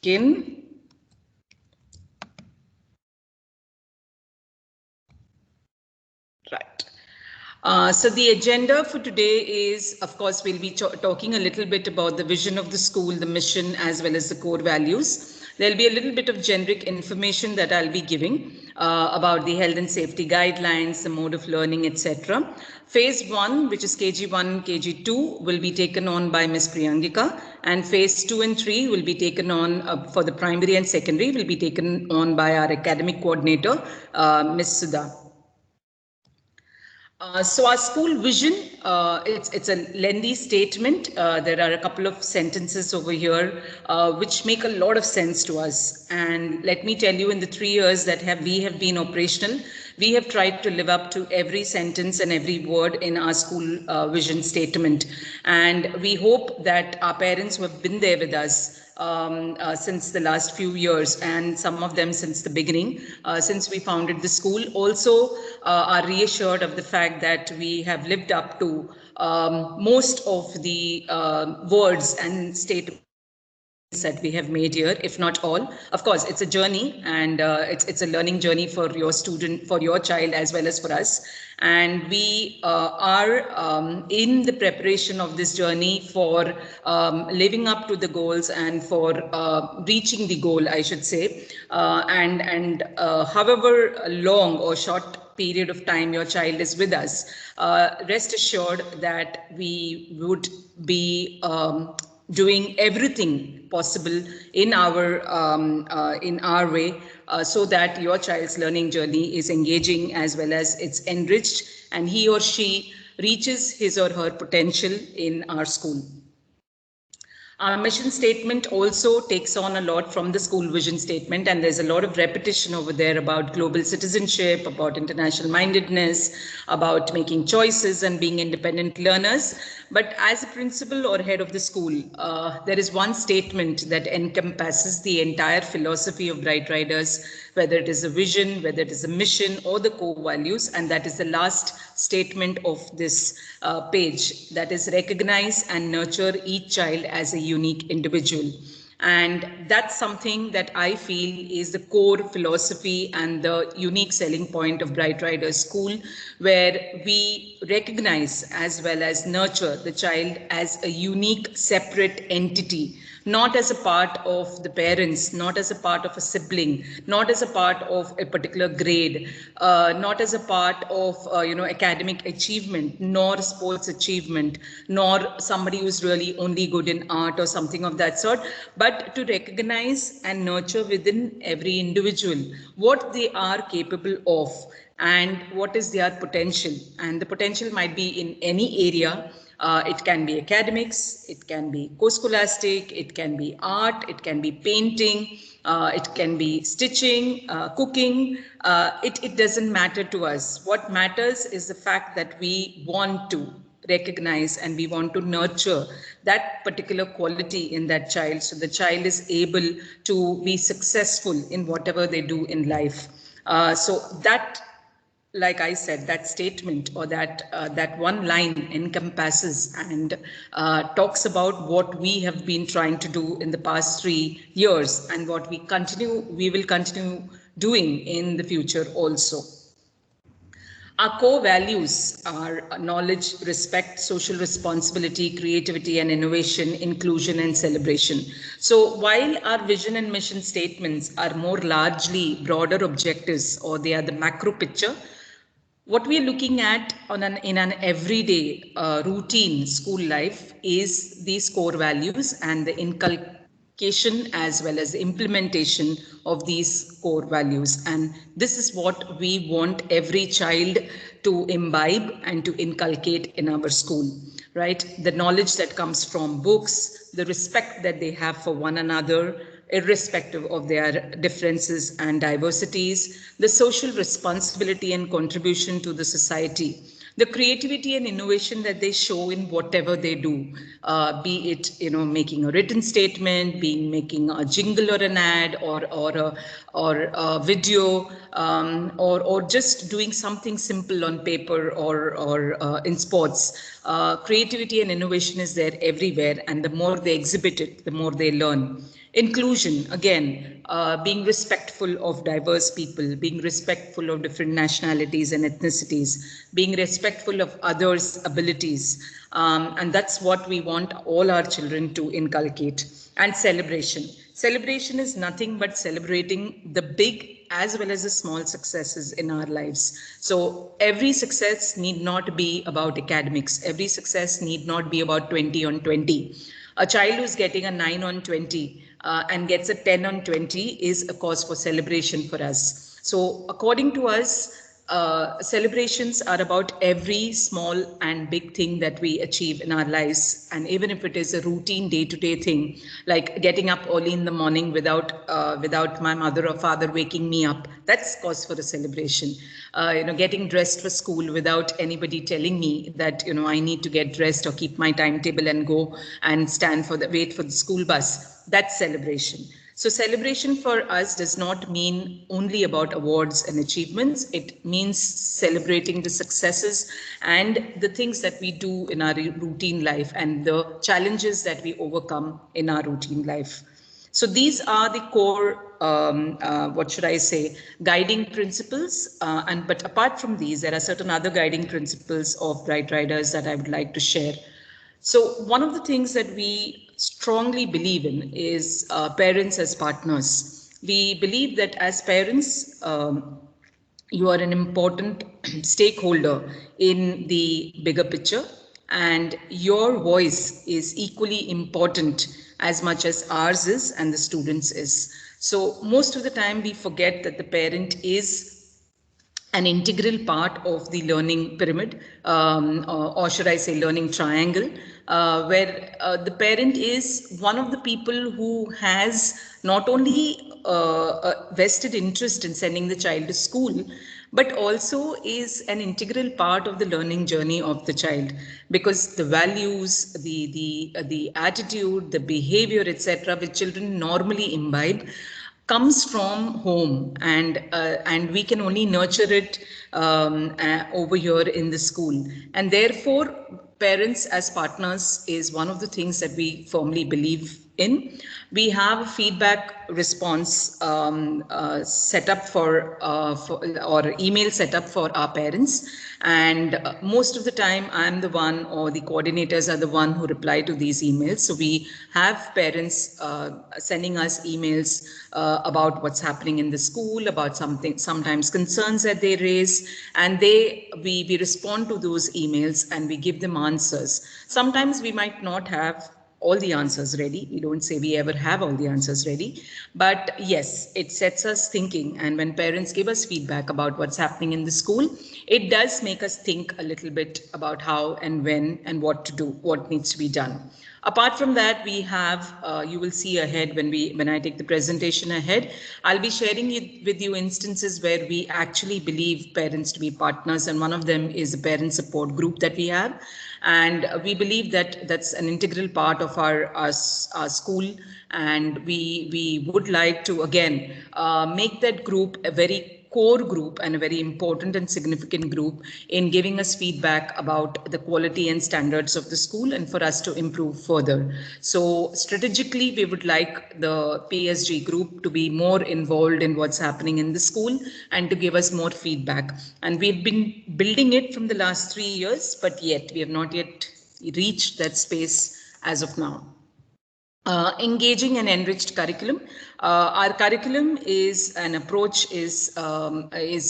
begin. Right. So the agenda for today is, of course, we'll be talking a little bit about the vision of the school, the mission, as well as the core values. There'll be a little bit of generic information that I'll be giving about the health and safety guidelines, the mode of learning, etc. Phase 1, which is KG1, KG2, will be taken on by Ms. Priyangika, and phase 2 and 3 will be taken on for the primary and secondary, will be taken on by our academic coordinator, Ms. Sudha. So our school vision, it's a lengthy statement. There are a couple of sentences over here which make a lot of sense to us. And let me tell you, in the 3 years that we have been operational, we have tried to live up to every sentence and every word in our school vision statement. And we hope that our parents who have been there with us since the last few years, and some of them since the beginning, since we founded the school, also are reassured of the fact that we have lived up to most of the words and statements that we have made here, if not all. Of course, it's a journey, and it's a learning journey for your student, for your child, as well as for us. And we are in the preparation of this journey for living up to the goals and for reaching the goal, I should say. And however long or short period of time your child is with us, rest assured that we would be doing everything possible in our way, so that your child's learning journey is engaging as well as it's enriched, and he or she reaches his or her potential in our school. Our mission statement also takes on a lot from the school vision statement, and there's a lot of repetition over there about global citizenship, about international mindedness, about making choices and being independent learners. But as a principal or head of the school, there is one statement that encompasses the entire philosophy of Bright Riders, whether it is a vision, whether it is a mission, or the core values, and that is the last statement of this page, that is recognize and nurture each child as a unique individual. And that's something that I feel is the core philosophy and the unique selling point of Bright Riders School, where we recognize as well as nurture the child as a unique, separate entity, not as a part of the parents, not as a part of a sibling, not as a part of a particular grade, not as a part of academic achievement, nor sports achievement, nor somebody who's really only good in art or something of that sort, but to recognize and nurture within every individual what they are capable of and what is their potential. And the potential might be in any area. It can be academics, it can be co-scholastic, it can be art, it can be painting, it can be stitching, cooking. It doesn't matter to us. What matters is the fact that we want to recognize and we want to nurture that particular quality in that child, so the child is able to be successful in whatever they do in life. So that, like I said, that statement or that one line encompasses and talks about what we have been trying to do in the past 3 years and what we will continue doing in the future also. Our core values are knowledge, respect, social responsibility, creativity and innovation, inclusion and celebration. So while our vision and mission statements are more largely broader objectives, or they are the macro picture, what we are looking at in an everyday routine school life is these core values and the inculcation as well as the implementation of these core values. And this is what we want every child to imbibe and to inculcate in our school, right? The knowledge that comes from books, the respect that they have for one another, irrespective of their differences and diversities, the social responsibility and contribution to the society, the creativity and innovation that they show in whatever they do, be it making a written statement, making a jingle or an ad, or a video, or just doing something simple on paper or in sports. Creativity and innovation is there everywhere, and the more they exhibit it, the more they learn. Inclusion, again, being respectful of diverse people, being respectful of different nationalities and ethnicities, being respectful of others' abilities. And that's what we want all our children to inculcate. And celebration. Celebration is nothing but celebrating the big as well as the small successes in our lives. So every success need not be about academics. Every success need not be about 20 on 20. A child who's getting a 9 on 20 and gets a 10 on 20 is a cause for celebration for us. So according to us, celebrations are about every small and big thing that we achieve in our lives, and even if it is a routine day-to-day thing, like getting up early in the morning without my mother or father waking me up, that's cause for a celebration. Getting dressed for school without anybody telling me that I need to get dressed or keep my timetable and go and wait for the school bus, that's celebration. So celebration for us does not mean only about awards and achievements. It means celebrating the successes and the things that we do in our routine life and the challenges that we overcome in our routine life. So these are the core, guiding principles. But apart from these, there are certain other guiding principles of Bright Riders that I would like to share. So one of the things that we strongly believe in is parents as partners. We believe that as parents, you are an important stakeholder in the bigger picture, and your voice is equally important as much as ours is and the students is. So most of the time we forget that the parent is an integral part of the learning pyramid, or should I say learning triangle, where the parent is one of the people who has not only a vested interest in sending the child to school, but also is an integral part of the learning journey of the child, because the values, the attitude, the behavior, etc., which children normally imbibe comes from home, and we can only nurture it over here in the school. And therefore parents as partners is one of the things that we firmly believe in. We have a feedback response set up for or email set up for our parents, and most of the time I'm the one, or the coordinators are the one who reply to these emails. So we have parents sending us emails about what's happening in the school, about sometimes concerns that they raise, and we respond to those emails and we give them answers. Sometimes we might not have all the answers ready. We don't say we ever have all the answers ready, but yes, it sets us thinking. And when parents give us feedback about what's happening in the school, it does make us think a little bit about how and when and what to do, what needs to be done. Apart from that, we have, you will see ahead when I take the presentation ahead, I'll be sharing with you instances where we actually believe parents to be partners, and one of them is a parent support group that we have. And we believe that that's an integral part of our school, and we would like to again make that group a very core group and a very important and significant group in giving us feedback about the quality and standards of the school and for us to improve further. So strategically, we would like the PSG group to be more involved in what's happening in the school and to give us more feedback. And we've been building it from the last 3 years, but yet we have not yet reached that space as of now. Engaging and enriched curriculum. Our curriculum is an approach is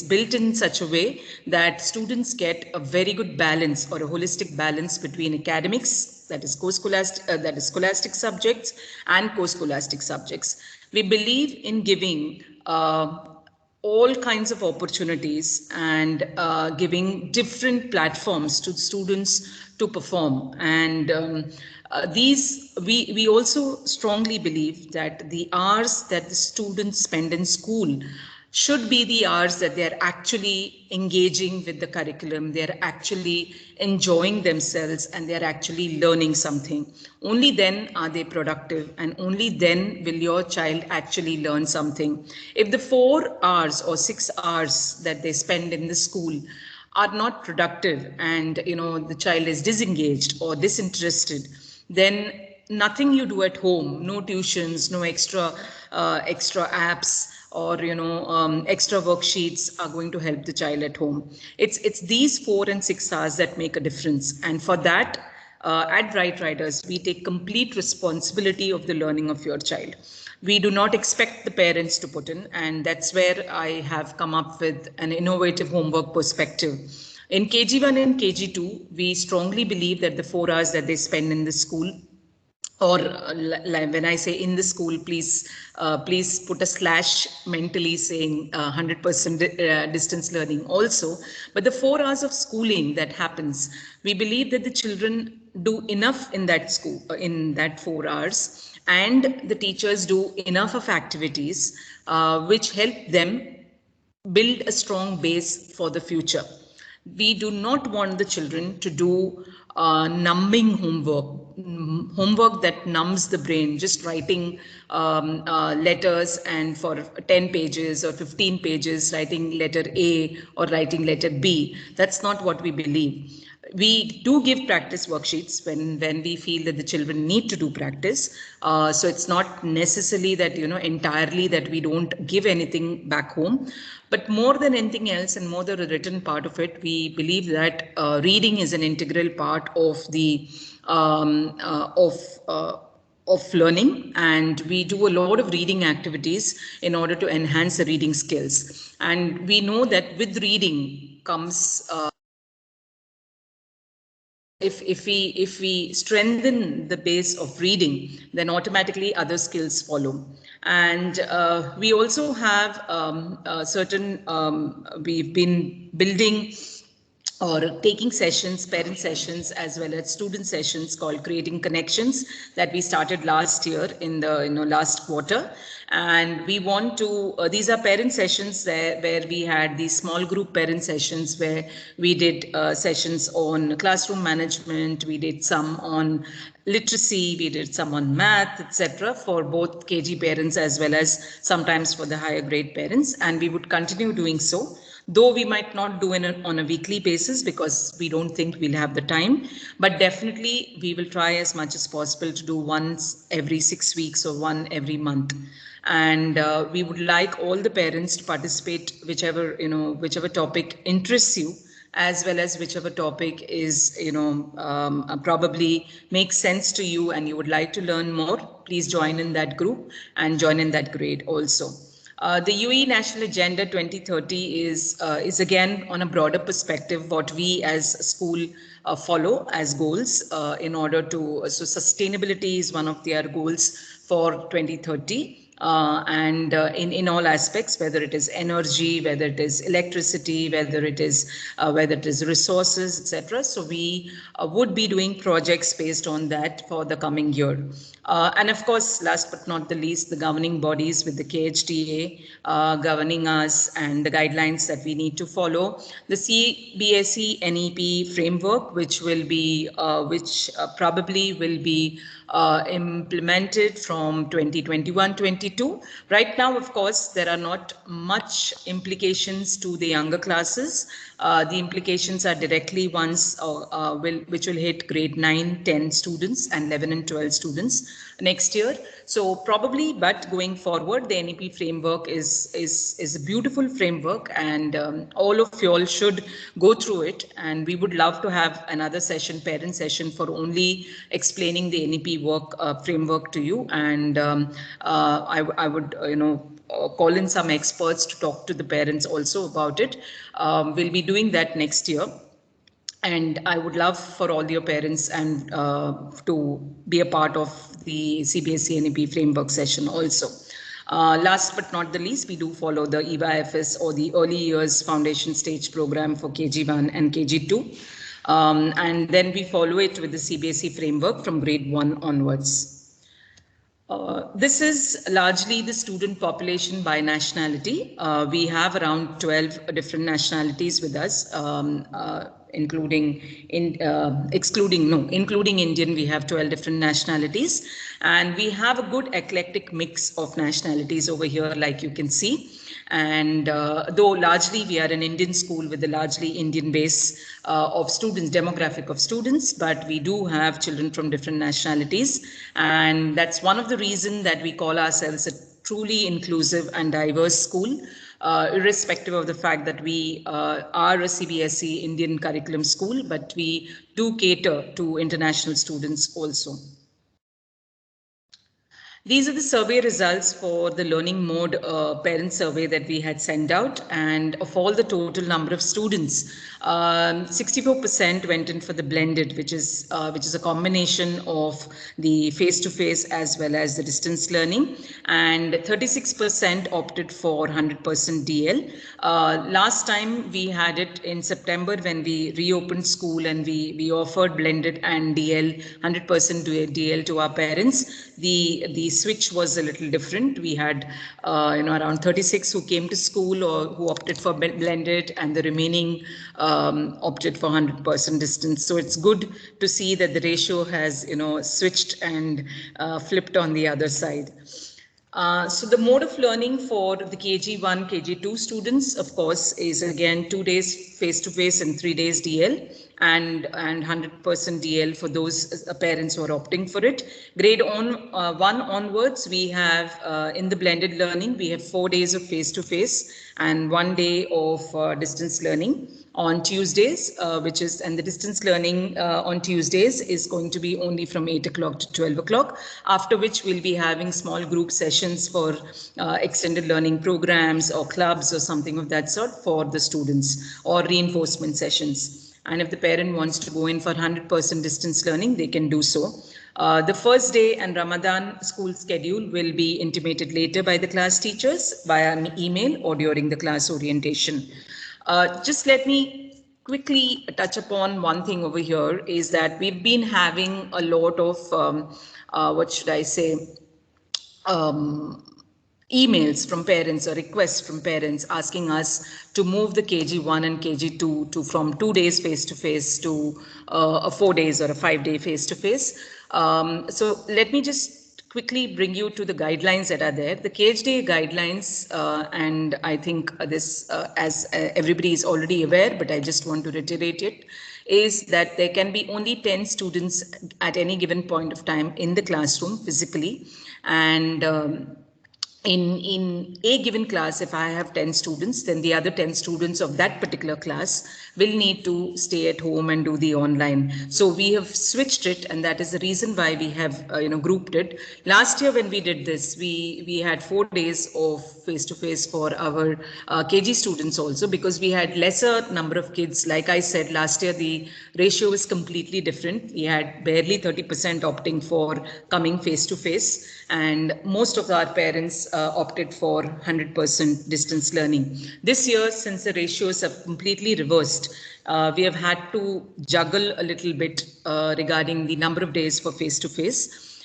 built in such a way that students get a very good balance or a holistic balance between academics, that is scholastic subjects, and co-scholastic subjects. We believe in giving all kinds of opportunities and giving different platforms to students to perform. And we also strongly believe that the hours that the students spend in school should be the hours that they're actually engaging with the curriculum, they're actually enjoying themselves, and they're actually learning something. Only then are they productive, and only then will your child actually learn something. If the 4 hours or 6 hours that they spend in the school are not productive, and the child is disengaged or disinterested, then nothing you do at home, no tuitions, no extra apps, or extra worksheets are going to help the child at home. It's these 4 and 6 hours that make a difference, and for that, at Bright Riders, we take complete responsibility of the learning of your child. We do not expect the parents to put in, and that's where I have come up with an innovative homework perspective. In KG1 and KG2, we strongly believe that the 4 hours that they spend in the school, or when I say in the school, please put a slash mentally, saying 100% distance learning also. But the 4 hours of schooling that happens, we believe that the children do enough in that school, in that 4 hours, and the teachers do enough of activities which help them build a strong base for the future. We do not want the children to do numbing homework that numbs the brain, just writing letters, and for 10 pages or 15 pages writing letter A or writing letter B. That's not what we believe. We do give practice worksheets when we feel that the children need to do practice. So it's not necessarily that, entirely that we don't give anything back home. But more than anything else, and more than the written part of it, we believe that reading is an integral part of the of learning, and we do a lot of reading activities in order to enhance the reading skills. And we know that with reading comes if we strengthen the base of reading, then automatically other skills follow. And we also have we've been building or taking sessions, parent sessions, as well as student sessions, called Creating Connections, that we started last year in the last quarter. And we want to, these are parent sessions where we had these small group parent sessions where we did sessions on classroom management, we did some on literacy, we did some on math, etc., for both KG parents as well as sometimes for the higher grade parents. And we would continue doing so, though we might not do it on a weekly basis because we don't think we'll have the time. But definitely we will try as much as possible to do once every 6 weeks or one every month. And we would like all the parents to participate, whichever topic interests you, as well as whichever topic is, probably makes sense to you and you would like to learn more. Please join in that group and join in that grade also. The UAE National Agenda 2030 is again on a broader perspective what we as a school follow as goals in order to, so sustainability is one of their goals for 2030. And in all aspects, whether it is energy, whether it is electricity, whether it is resources, etc. So we would be doing projects based on that for the coming year. And of course, last but not the least, the governing bodies with the KHDA governing us and the guidelines that we need to follow. The CBSE NEP framework, which will be, probably will be implemented from 2021-22. Right now, of course, there are not much implications to the younger classes. The implications are directly ones which will hit grade 9, 10 students and 11 and 12 students next year. So probably, but going forward, the NEP framework is a beautiful framework, and all of you all should go through it. And we would love to have another session, parent session, for only explaining the NEP framework to you. And I would, call in some experts to talk to the parents also about it. We'll be doing that next year. And I would love for all your parents and to be a part of the CBSE NEP framework session also. Last but not the least, we do follow the EVA-IFS, or the Early Years Foundation Stage Program for KG1 and KG2. And then we follow it with the CBSE framework from grade 1 onwards. This is largely the student population by nationality. We have around 12 different nationalities with us. including including Indian, we have 12 different nationalities, and we have a good eclectic mix of nationalities over here, like you can see. And though largely we are an Indian school with a largely Indian base of students, demographic of students, but we do have children from different nationalities, and that's one of the reasons that we call ourselves a truly inclusive and diverse school, irrespective of the fact that we are a CBSE Indian curriculum school, but we do cater to international students also. These are the survey results for the learning mode parent survey that we had sent out, and of all the total number of students, 64% went in for the blended, which is a combination of the face-to-face as well as the distance learning, and 36% opted for 100% DL. Last time we had it in September when we reopened school, and we offered blended and DL, 100% DL to our parents. The switch was a little different. We had around 36 who came to school or who opted for blended, and the remaining opted for 100% distance. So it's good to see that the ratio has switched and flipped on the other side. So the mode of learning for the KG1, KG2 students, of course, is again 2 days face-to-face and 3 days DL, and 100% DL for those parents who are opting for it. Grade 1 onwards, we have in the blended learning, we have 4 days of face-to-face and 1 day of distance learning on Tuesdays, and the distance learning on Tuesdays is going to be only from 8 o'clock to 12 o'clock, after which we'll be having small group sessions for extended learning programs or clubs or something of that sort for the students, or reinforcement sessions. And if the parent wants to go in for 100% distance learning, they can do so. The first day and Ramadan school schedule will be intimated later by the class teachers via email or during the class orientation. Just let me quickly touch upon one thing over here, is that we've been having a lot of, emails from parents or requests from parents asking us to move the KG1 and KG2 from 2 days face-to-face to a 4 days or a 5-day face-to-face. So let me just quickly bring you to the guidelines that are there. The KHDA guidelines, and I think this, as everybody is already aware, but I just want to reiterate it, is that there can be only 10 students at any given point of time in the classroom physically. And in a given class, if I have 10 students, then the other 10 students of that particular class will need to stay at home and do the online. So we have switched it, and that is the reason why we have grouped it. Last year when we did this, we had 4 days of face-to-face for our KG students also, because we had lesser number of kids. Like I said, last year the ratio was completely different. We had barely 30% opting for coming face-to-face, and most of our parents opted for 100% distance learning. This year, since the ratios have completely reversed, we have had to juggle a little bit regarding the number of days for face-to-face.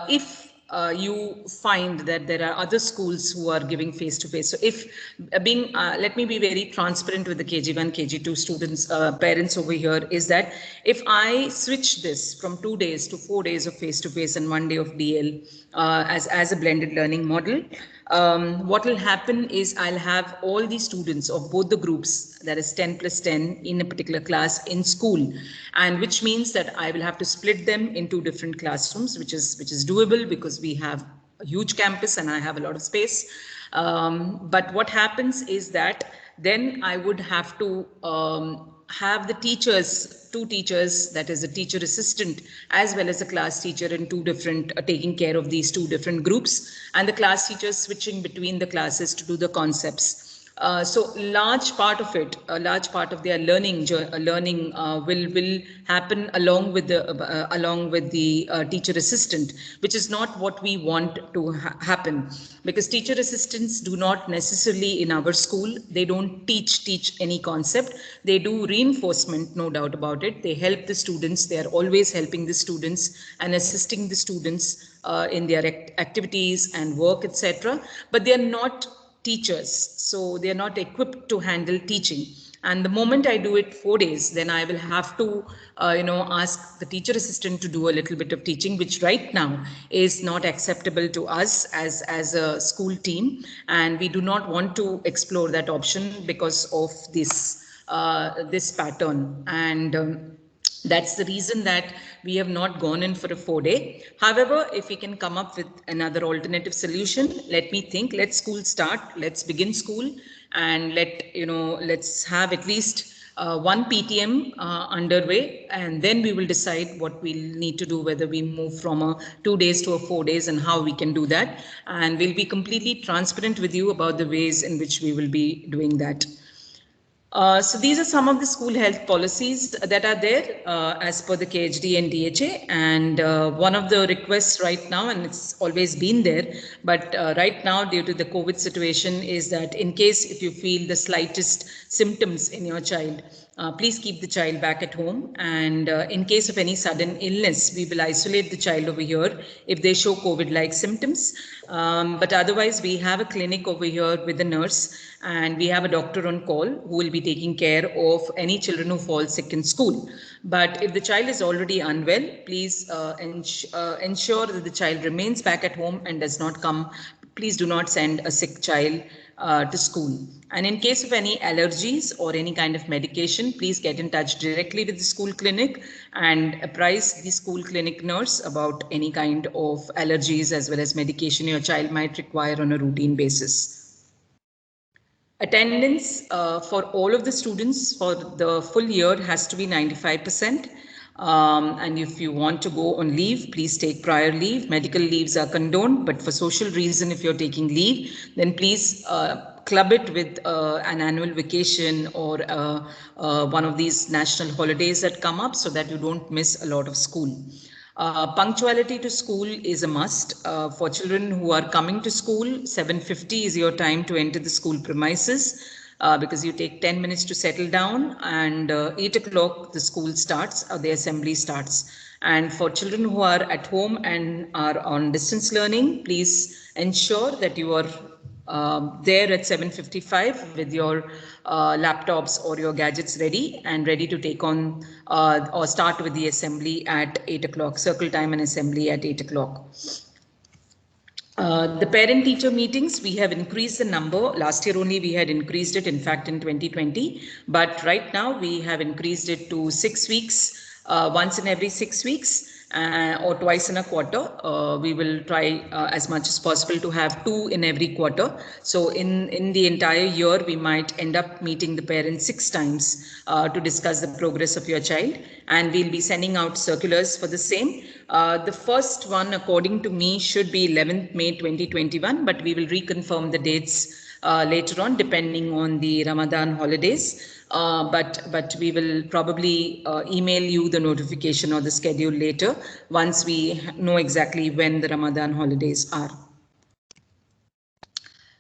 If you find that there are other schools who are giving face-to-face. So if let me be very transparent with the KG1, KG2 students, parents over here, is that if I switch this from 2 days to 4 days of face-to-face and 1 day of DL as a blended learning model, what will happen is I'll have all the students of both the groups, that is 10 plus 10 in a particular class in school, and which means that I will have to split them into different classrooms, which is doable because we have a huge campus and I have a lot of space. But what happens is that then I would have to have the teachers, 2 teachers, that is a teacher assistant as well as a class teacher in 2 different, taking care of these 2 different groups, and the class teachers switching between the classes to do the concepts. So large part of it, a large part of their learning will happen along with the teacher assistant, which is not what we want to happen, because teacher assistants do not necessarily in our school, they don't teach any concept. They do reinforcement, no doubt about it. They help the students. They are always helping the students and assisting the students in their activities and work, etc. But they are not teachers, so they are not equipped to handle teaching. And the moment I do it 4 days, then I will have to, ask the teacher assistant to do a little bit of teaching, which right now is not acceptable to us as a school team. And we do not want to explore that option because of this pattern. And that's the reason that we have not gone in for a 4-day. However, if we can come up with another alternative solution, let me think. Let school start. Let's begin school, and let's have at least one PTM underway, and then we will decide what we'll need to do, whether we move from a 2 days to a 4 days and how we can do that. And we'll be completely transparent with you about the ways in which we will be doing that. So these are some of the school health policies that are there as per the KHD and DHA. And one of the requests right now, and it's always been there, but right now due to the COVID situation, is that in case if you feel the slightest symptoms in your child, please keep the child back at home. And in case of any sudden illness, we will isolate the child over here if they show COVID-like symptoms. But otherwise, we have a clinic over here with a nurse, and we have a doctor on call who will be taking care of any children who fall sick in school. But if the child is already unwell, please ensure that the child remains back at home and does not come. Please do not send a sick child to school. And in case of any allergies or any kind of medication, please get in touch directly with the school clinic and apprise the school clinic nurse about any kind of allergies as well as medication your child might require on a routine basis. Attendance for all of the students for the full year has to be 95%. And if you want to go on leave, please take prior leave. Medical leaves are condoned, but for social reason, if you're taking leave, then please club it with an annual vacation or one of these national holidays that come up so that you don't miss a lot of school. Punctuality to school is a must. For children who are coming to school, 7:50 is your time to enter the school premises because you take 10 minutes to settle down, and 8 o'clock the school starts, or the assembly starts. And for children who are at home and are on distance learning, please ensure that you are there at 7:55 with your laptops or your gadgets ready and ready to take on or start with the assembly at 8 o'clock, circle time and assembly at 8 o'clock. The parent-teacher meetings, we have increased the number. Last year only we had increased it, in fact, in 2020. But right now we have increased it to 6 weeks, once in every 6 weeks. Or twice in a quarter. We will try as much as possible to have 2 in every quarter. So in the entire year, we might end up meeting the parents 6 times to discuss the progress of your child. And we'll be sending out circulars for the same. The first one, according to me, should be 11th May 2021, but we will reconfirm the dates later on, depending on the Ramadan holidays. But we will probably email you the notification or the schedule later once we know exactly when the Ramadan holidays are.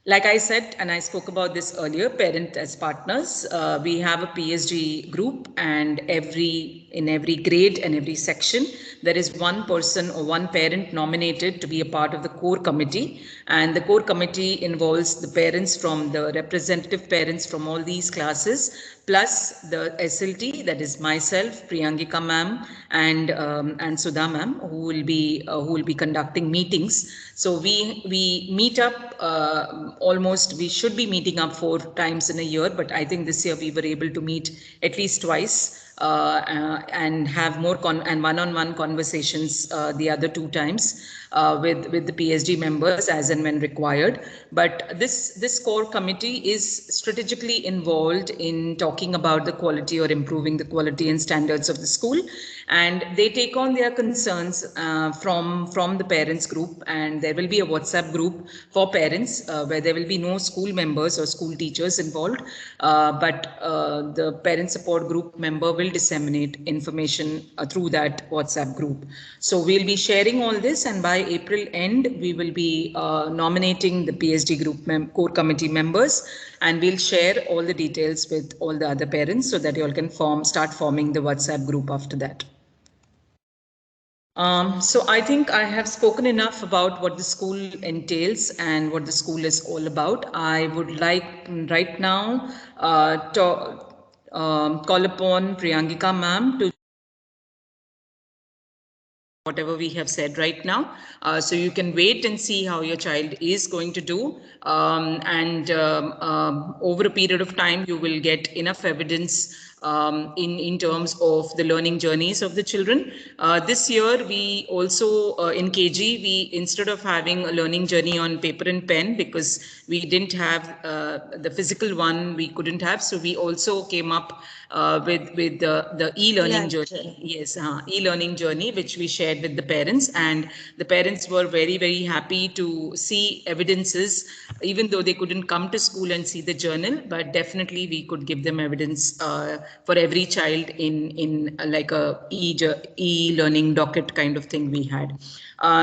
Like I said, and I spoke about this earlier, parent as partners, we have a PSG group, and in every grade and every section, there is one person or one parent nominated to be a part of the core committee. And the core committee involves the parents from the representative parents from all these classes, plus the SLT, that is myself, Priyangika ma'am, and Sudha ma'am, who will be conducting meetings. So we meet up almost. We should be meeting up 4 times in a year, but I think this year we were able to meet at least twice. And have more and one-on-one conversations the other 2 times with the PSG members as and when required. But this core committee is strategically involved in talking about the quality or improving the quality and standards of the school, and they take on their concerns from the parents group. And there will be a WhatsApp group for parents where there will be no school members or school teachers involved, but the parent support group member will disseminate information through that WhatsApp group. So we'll be sharing all this, and by April end we will be nominating the PSG group core committee members, and we'll share all the details with all the other parents so that you all can start forming the WhatsApp group after that. So I think I have spoken enough about what the school entails and what the school is all about. I would like right now call upon Priyangika ma'am to whatever we have said right now. So you can wait and see how your child is going to do. Over a period of time, you will get enough evidence in terms of the learning journeys of the children. This year, we also, in KG, we instead of having a learning journey on paper and pen, because we didn't have the physical one, we couldn't have. So we also came up with the e-learning journey. Yes, e-learning journey, which we shared with the parents, and the parents were very happy to see evidences, even though they couldn't come to school and see the journal. But definitely we could give them evidence for every child in like a e-learning docket kind of thing we had.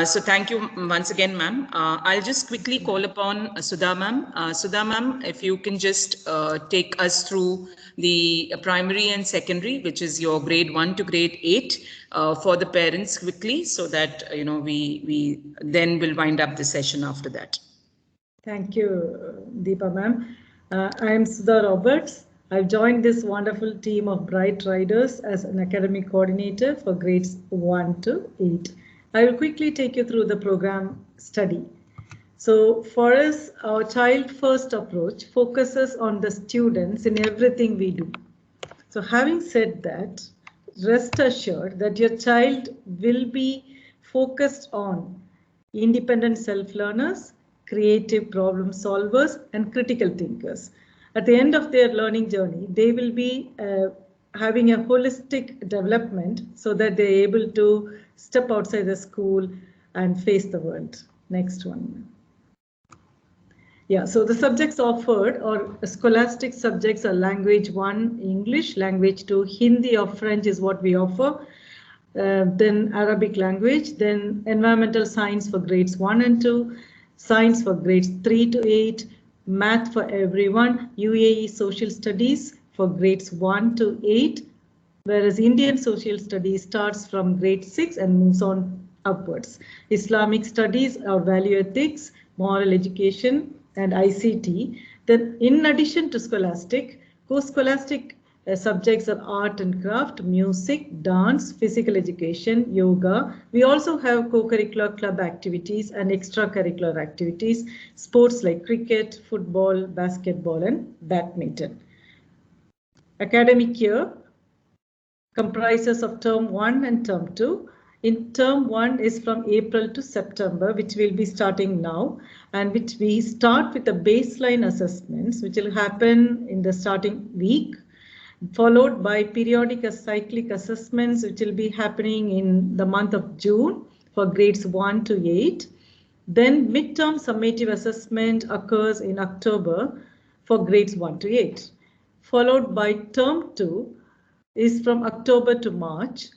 So thank you once again, ma'am. I'll just quickly call upon Sudha ma'am. Sudha ma'am, if you can just take us through the primary and secondary, which is your grade 1 to grade 8, for the parents quickly, so that we then will wind up the session after that. Thank you, Deepa ma'am. I am Sudha Roberts. I've joined this wonderful team of Bright Riders as an academic coordinator for grades 1 to 8. I will quickly take you through the program study. So for us, our child first approach focuses on the students in everything we do. So having said that, rest assured that your child will be focused on independent self-learners, creative problem solvers, and critical thinkers. At the end of their learning journey, they will be having a holistic development so that they're able to step outside the school and face the world. Next one. Yeah, so the subjects offered or scholastic subjects are language 1, English, language 2, Hindi or French is what we offer. Then Arabic language, then environmental science for grades 1 and 2, science for grades 3 to 8, math for everyone, UAE social studies for grades 1 to 8, whereas Indian social studies starts from grade 6 and moves on upwards. Islamic studies or value ethics, moral education, and ICT. Then in addition to scholastic, co-scholastic subjects are art and craft, music, dance, physical education, yoga. We also have co-curricular club activities and extracurricular activities, sports like cricket, football, basketball, and badminton. Academic year comprises of term 1 and term 2. In term 1 is from April to September, which will be starting now, and which we start with the baseline assessments, which will happen in the starting week, followed by periodic cyclic assessments, which will be happening in the month of June for grades 1 to 8. Then midterm summative assessment occurs in October for grades 1 to 8, followed by term 2 is from October to March.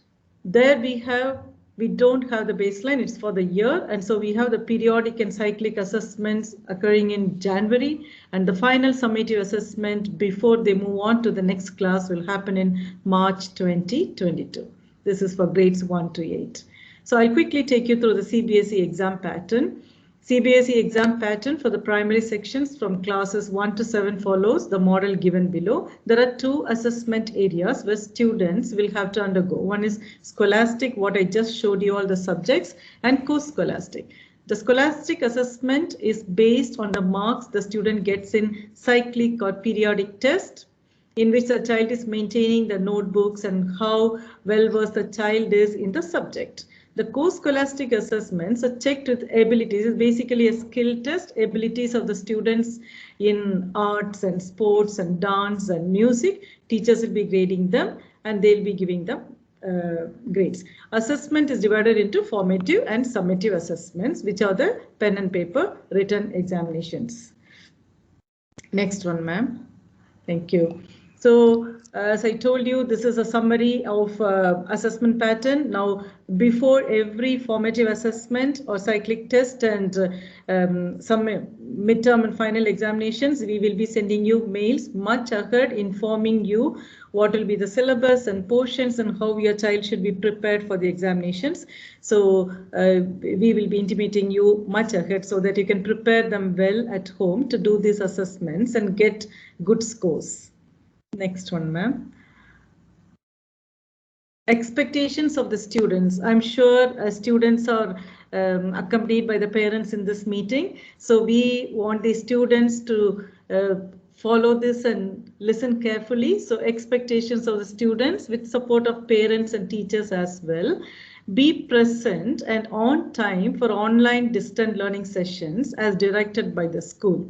There we don't have the baseline, it's for the year, and so we have the periodic and cyclic assessments occurring in January, and the final summative assessment before they move on to the next class will happen in March 2022. This is for grades 1 to 8. So I'll quickly take you through the CBSE exam pattern. CBSE exam pattern for the primary sections from classes 1 to 7 follows the model given below. There are 2 assessment areas where students will have to undergo. One is scholastic, what I just showed you all the subjects, and co-scholastic. The scholastic assessment is based on the marks the student gets in cyclic or periodic test, in which the child is maintaining the notebooks and how well versed the child is in the subject. The co-scholastic assessments are checked with abilities. It's basically a skill test, abilities of the students in arts and sports and dance and music. Teachers will be grading them and they'll be giving them grades. Assessment is divided into formative and summative assessments, which are the pen and paper written examinations. Next one, ma'am. Thank you. So as I told you, this is a summary of assessment pattern. Now, before every formative assessment or cyclic test and some midterm and final examinations, we will be sending you mails much ahead informing you what will be the syllabus and portions and how your child should be prepared for the examinations. So we will be intimating you much ahead so that you can prepare them well at home to do these assessments and get good scores. Next one, ma'am. Expectations of the students. I'm sure students are accompanied by the parents in this meeting. So we want the students to follow this and listen carefully. So expectations of the students with support of parents and teachers as well. Be present and on time for online distant learning sessions as directed by the school.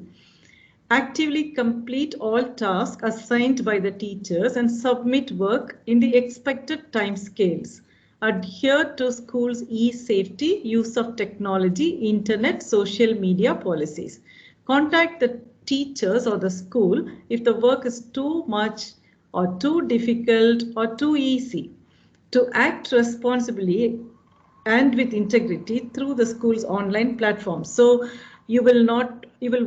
Actively complete all tasks assigned by the teachers and submit work in the expected timescales. Adhere to school's e-safety, use of technology, internet, social media policies. Contact the teachers or the school if the work is too much or too difficult or too easy. To act responsibly and with integrity through the school's online platform. So you will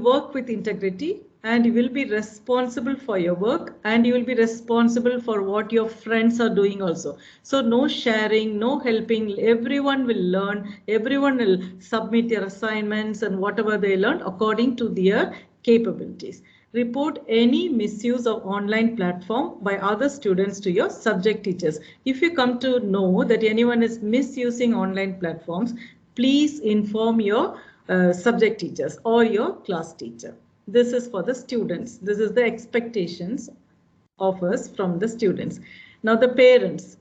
work with integrity and you will be responsible for your work and you will be responsible for what your friends are doing also. So no sharing, no helping, everyone will learn, everyone will submit their assignments and whatever they learned according to their capabilities. Report any misuse of online platform by other students to your subject teachers. If you come to know that anyone is misusing online platforms, please inform your subject teachers or your class teacher. This is for the students. This is the expectations of us from the students. Now the parents.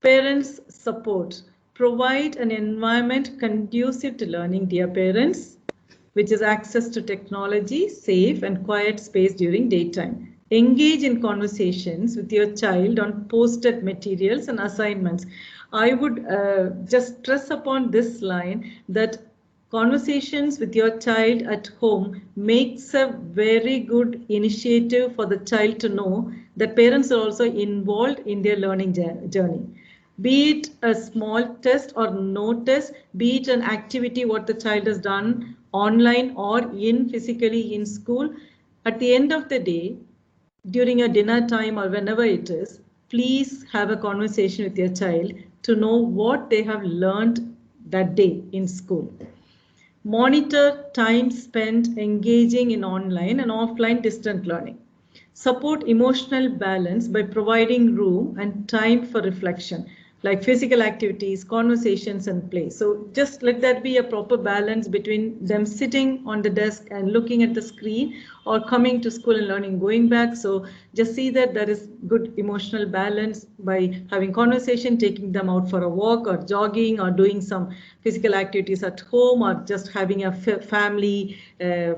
Parents support. Provide an environment conducive to learning, dear parents, which is access to technology, safe and quiet space during daytime. Engage in conversations with your child on posted materials and assignments. I would just stress upon this line that conversations with your child at home makes a very good initiative for the child to know that parents are also involved in their learning journey. Be it a small test or no test, be it an activity what the child has done online or in physically in school, at the end of the day, during a dinner time or whenever it is, please have a conversation with your child to know what they have learned that day in school. Monitor time spent engaging in online and offline distant learning. Support emotional balance by providing room and time for reflection, like physical activities, conversations, and play. So just let that be a proper balance between them sitting on the desk and looking at the screen or coming to school and learning, going back. So just see that there is good emotional balance by having conversation, taking them out for a walk or jogging or doing some physical activities at home or just having a family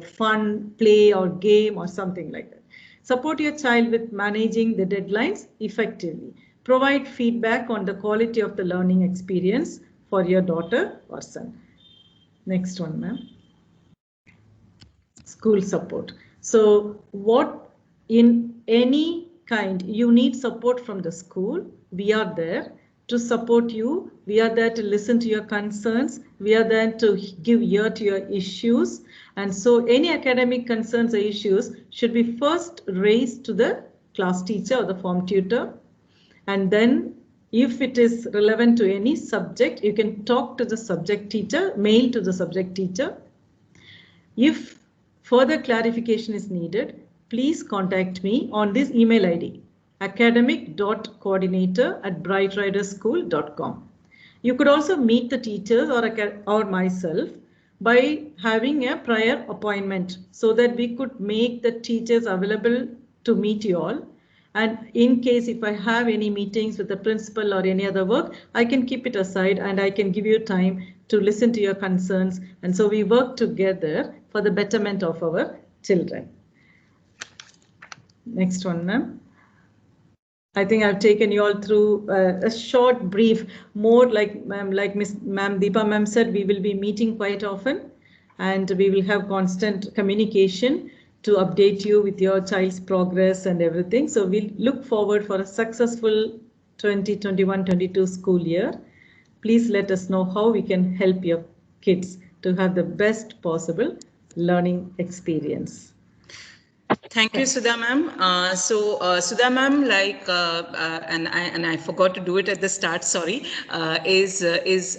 fun play or game or something like that. Support your child with managing the deadlines effectively. Provide feedback on the quality of the learning experience for your daughter or son. Next one, ma'am. School support. So what in any kind you need support from the school, we are there to support you. We are there to listen to your concerns. We are there to give ear to your issues. And so any academic concerns or issues should be first raised to the class teacher or the form tutor. And then if it is relevant to any subject, you can talk to the subject teacher, mail to the subject teacher. If further clarification is needed, please contact me on this email ID, academic.coordinator@brightriderschool.com. You could also meet the teachers or myself by having a prior appointment so that we could make the teachers available to meet you all. And in case if I have any meetings with the principal or any other work, I can keep it aside and I can give you time to listen to your concerns. And so we work together for the betterment of our children. Next one, ma'am. I think I've taken you all through a short brief, more like ma'am Deepa ma'am said, we will be meeting quite often and we will have constant communication to update you with your child's progress and everything. So we look forward for a successful 2021-22 school year. Please let us know how we can help your kids to have the best possible learning experience. Thank you, Sudha ma'am. Sudha ma'am, and I forgot to do it at the start. Sorry, is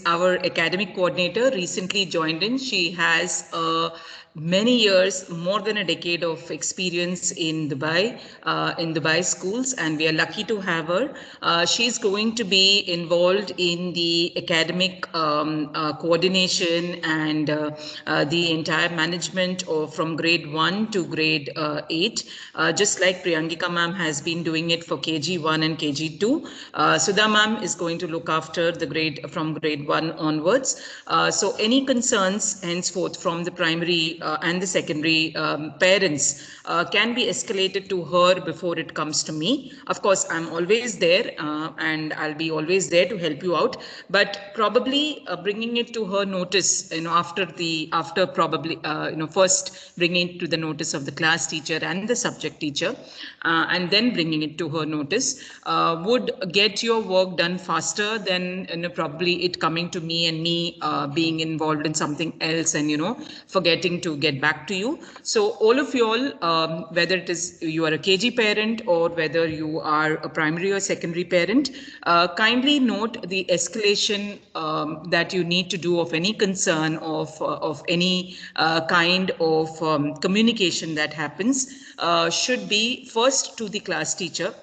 our academic coordinator recently joined in. She has a many years, more than a decade of experience in Dubai schools, and we are lucky to have her. She's going to be involved in the academic coordination and the entire management of from grade 1 to grade 8, just like Priyangika ma'am has been doing it for KG1 and KG2. Sudha ma'am is going to look after the grade from grade 1 onwards. So any concerns henceforth from the primary and the secondary parents can be escalated to her before it comes to me. Of course, I'm always there and I'll be always there to help you out, but probably bringing it to her notice, after probably, first bringing it to the notice of the class teacher and the subject teacher, and then bringing it to her notice would get your work done faster than probably it coming to me and me being involved in something else and forgetting to get back to you. So all of you all, whether it is you are a KG parent or whether you are a primary or secondary parent, kindly note the escalation that you need to do of any concern of any kind of communication that happens should be first to the class teacher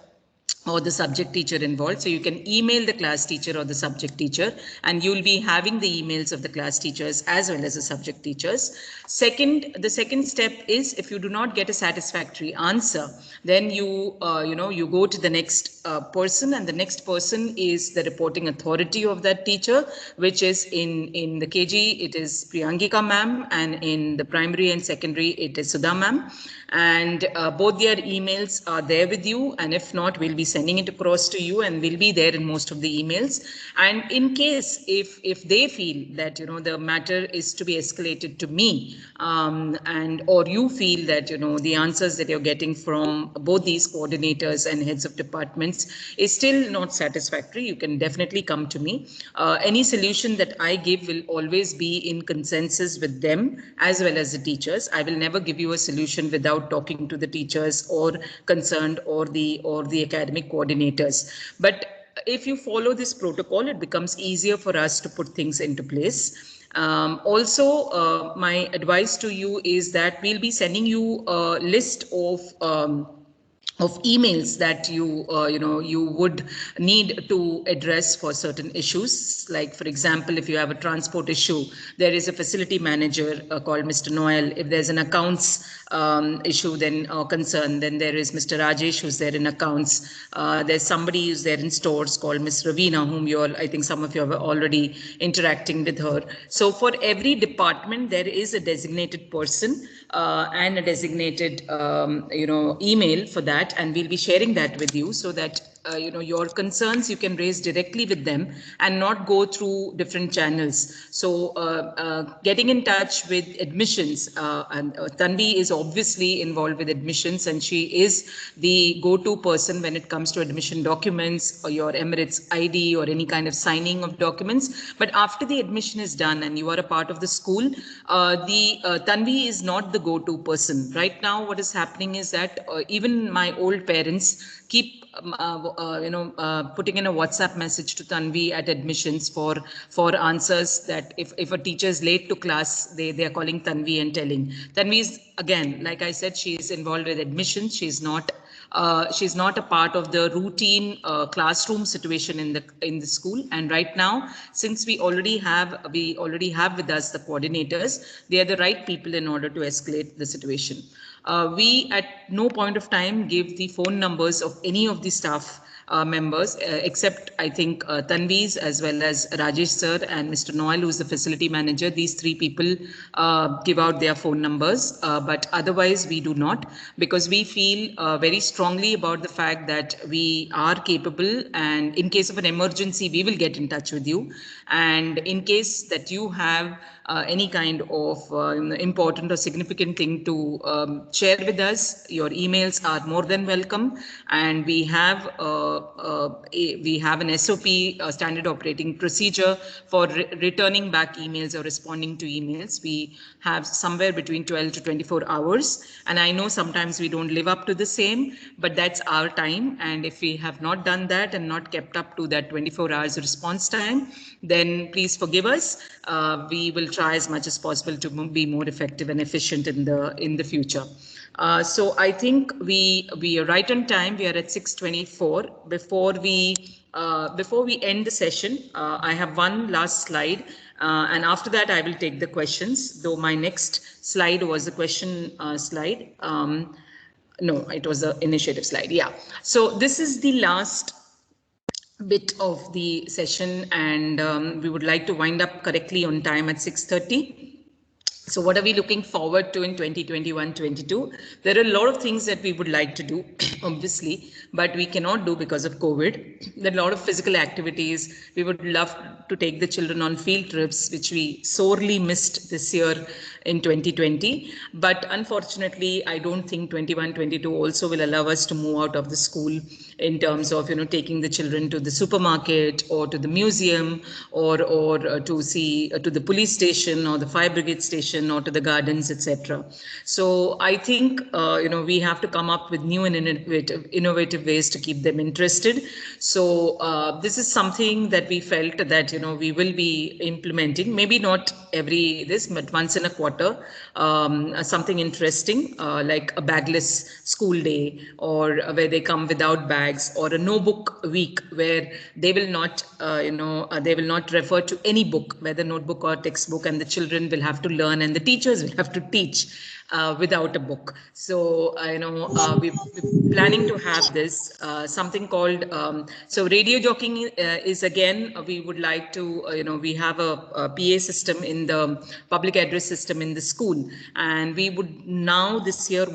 or the subject teacher involved. So you can email the class teacher or the subject teacher, and you'll be having the emails of the class teachers as well as the subject teachers. The second step is, if you do not get a satisfactory answer, then you go to the next person, and the next person is the reporting authority of that teacher, which is in the KG it is Priyangika ma'am, and in the primary and secondary it is Sudha ma'am. And both their emails are there with you, and if not, we'll be sending it across to you, and we'll be there in most of the emails. And in case if they feel that the matter is to be escalated to me, and or you feel that the answers that you're getting from both these coordinators and heads of departments is still not satisfactory, you can definitely come to me. Any solution that I give will always be in consensus with them as well as the teachers. I will never give you a solution without talking to the teachers or concerned or the academic coordinators. But if you follow this protocol, it becomes easier for us to put things into place. Also, my advice to you is that we'll be sending you a list of emails that you would need to address for certain issues. Like, for example, if you have a transport issue, there is a facility manager called Mr. Noel. If there's an accounts issue or concern, then there is Mr. Rajesh, who's there in accounts. There's somebody who's there in stores called Miss Ravina, whom I think some of you are already interacting with her. So for every department, there is a designated person and a designated email for that, and we'll be sharing that with you so that your concerns you can raise directly with them and not go through different channels. So getting in touch with admissions, and Tanvi is obviously involved with admissions, and she is the go-to person when it comes to admission documents or your Emirates ID or any kind of signing of documents. But after the admission is done and you are a part of the school, Tanvi is not the go-to person. Right now what is happening is that even my old parents keep putting in a WhatsApp message to Tanvi at admissions for answers, that if a teacher is late to class, they are calling Tanvi and telling. Tanvi is, again, like I said, she is involved with admissions. She's not a part of the routine classroom situation in the school. And right now, since we already have with us the coordinators, they are the right people in order to escalate the situation. We at no point of time give the phone numbers of any of the staff members, except I think Tanvi's, as well as Rajesh sir and Mr. Noel, who's the facility manager. These three people give out their phone numbers, but otherwise we do not, because we feel very strongly about the fact that we are capable, and in case of an emergency, we will get in touch with you. And in case that you have any kind of important or significant thing to share with us, your emails are more than welcome. And we have an SOP, standard operating procedure, for returning back emails or responding to emails. We have somewhere between 12 to 24 hours. And I know sometimes we don't live up to the same, but that's our time. And if we have not done that and not kept up to that 24 hours response time, then please forgive us. We will try as much as possible to be more effective and efficient in the future. So I think we are right on time. We are at 6:24. Before we end the session, I have one last slide, and after that I will take the questions. Though my next slide was a question slide. No, it was the initiative slide. Yeah. So this is the last bit of the session, and we would like to wind up correctly on time at 6:30. So what are we looking forward to in 2021-22? There are a lot of things that we would like to do, obviously, but we cannot do because of COVID. There are a lot of physical activities. We would love to take the children on field trips, which we sorely missed this year in 2020. But unfortunately, I don't think 21-22 also will allow us to move out of the school in terms of, taking the children to the supermarket or to the museum or to see to the police station or the fire brigade station or to the gardens, etc. So I think we have to come up with new and innovative ways to keep them interested. So this is something that we felt that we will be implementing, maybe not but once in a quarter, something interesting like a bagless school day, or where they come without bags, or a no book week where they will not they will not refer to any book, whether notebook or textbook, and the children will have to learn and the teachers will have to teach without a book. So we're planning to have this something called so radio jockeying is again, we would like to we have a PA system in the public address system in the school, and we would now this year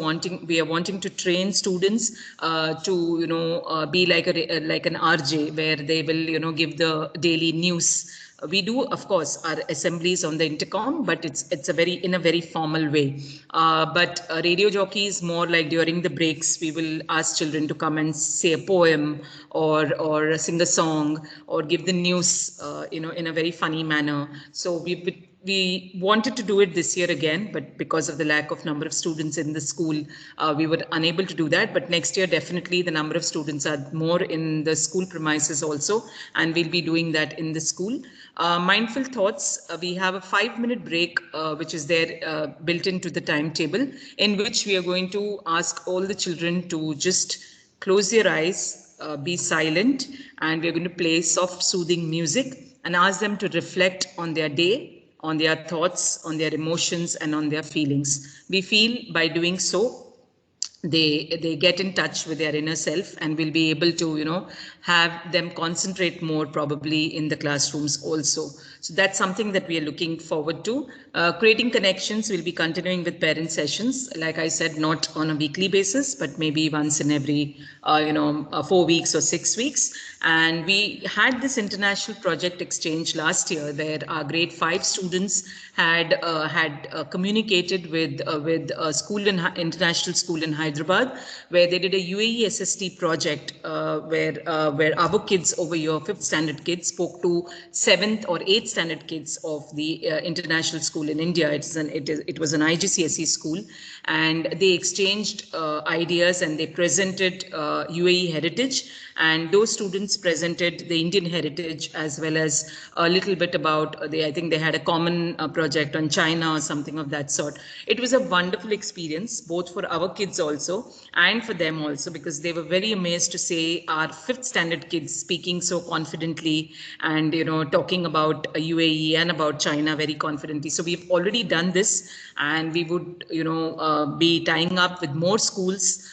we are wanting to train students to be like an RJ, where they will give the daily news. We do, of course, our assemblies on the intercom, but it's in a very formal way. But radio jockey is more like during the breaks, we will ask children to come and say a poem or sing a song or give the news, in a very funny manner. So we wanted to do it this year again, but because of the lack of number of students in the school, we were unable to do that. But next year, definitely the number of students are more in the school premises also, and we'll be doing that in the school. Mindful thoughts, we have a 5-minute break, which is there built into the timetable, in which we are going to ask all the children to just close their eyes, be silent, and we're going to play soft, soothing music and ask them to reflect on their day, on their thoughts, on their emotions, and on their feelings. We feel by doing so, they get in touch with their inner self, and will be able to have them concentrate more probably in the classrooms also. So that's something that we are looking forward to. Creating connections will be continuing with parent sessions, like I said, not on a weekly basis, but maybe once in every 4 weeks or 6 weeks. And we had this international project exchange last year, where our grade 5 students had communicated with a school international school in Hyderabad, where they did a UAE SST project, where our kids over here, 5th standard kids, spoke to 7th or 8th standard kids of the international school in India. It was an IGCSE school, and they exchanged ideas, and they presented UAE heritage, and those students presented the Indian heritage, as well as a little bit about I think they had a common project on China or something of that sort. It was a wonderful experience, both for our kids also and for them also, because they were very amazed to say our 5th standard kids speaking so confidently, and talking about UAE and about China very confidently. So we've already done this, and we would be tying up with more schools